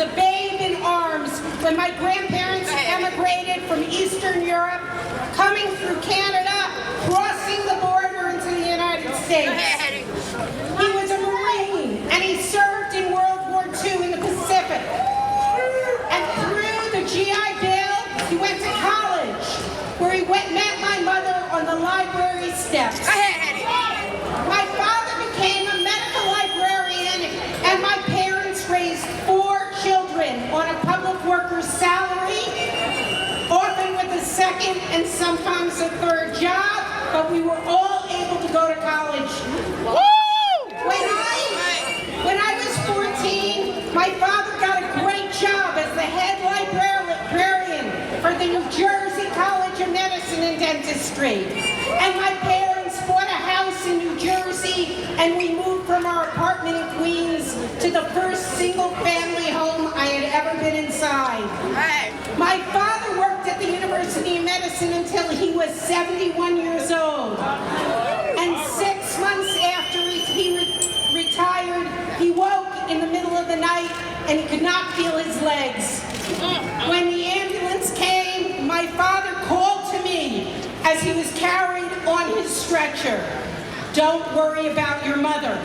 a babe in arms when my grandparents emigrated from Eastern Europe, coming through Canada, crossing the border into the United States. He was a Marine, and he served in World War II in the Pacific. And through the GI Bill, he went to college, where he met my mother on the library steps. My father became a medical librarian, and my parents raised 4 children on a public worker's salary, often with a second and sometimes a third job, but we were all able to go to college. When I was 14, my father got a great job as the head librarian for the New Jersey College of Medicine and Dentistry. And my parents bought a house in New Jersey, and we moved from our apartment in Queens to the first single-family home I had ever been inside. My father worked at the University of Medicine until he was 71 years old. And 6 months after he retired, he woke in the middle of the night and he could not feel his legs. When the ambulance came, my father called to me as he was carried on his stretcher. "Don't worry about your mother.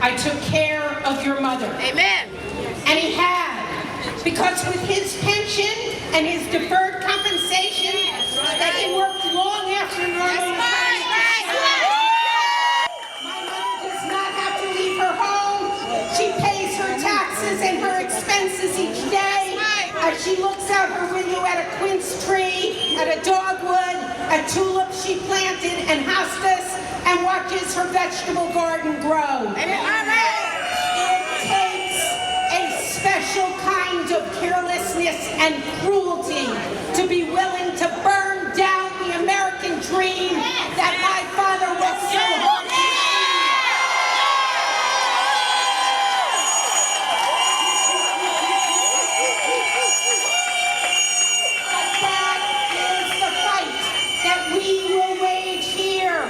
I took care of your mother." Amen. And he had, because with his pension and his deferred compensation, that he worked long after normal retirement. My mother does not have to leave her home. She pays her taxes and her expenses each day as she looks out her window at a quince tree, at a dogwood, at tulips she planted, and hostas, and watches her vegetable garden grow. It takes a special kind of carelessness and cruelty to be willing to burn down the American dream that my father was so hard to But that is the fight that we will wage here.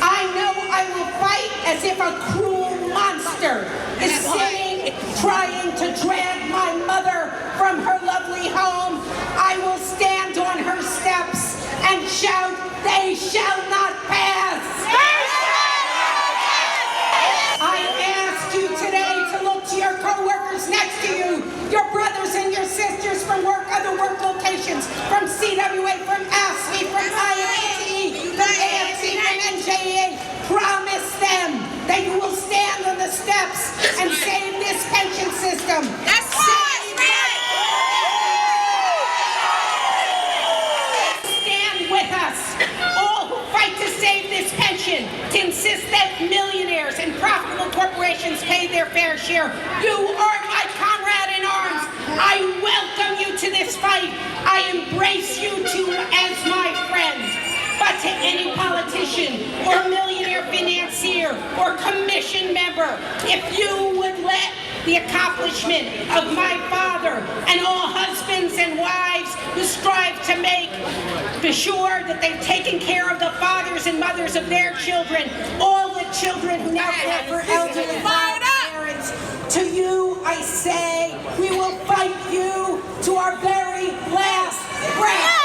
I know I will fight as if a cruel monster is sitting, trying to drag my mother from her lovely home. I will stand on her steps and shout, "They shall not pass!" I ask you today to look to your co-workers next to you, your brothers and your sisters from other work locations, from CWA, from ASLE, from IMT, from AFC, from NJA. Promise them that you will stand on the steps and save this pension system. That's right. Stand with us, all who fight to save this pension, to insist that millionaires and profitable corporations pay their fair share. You are my comrade in arms. I welcome you to this fight. I embrace you two as my friend. But to any politician or millionaire financier or commission member, if you would let the accomplishment of my father and all husbands and wives who strive to make sure that they've taken care of the fathers and mothers of their children, all the children who now care for elderly parents, to you I say, we will fight you to our very last breath.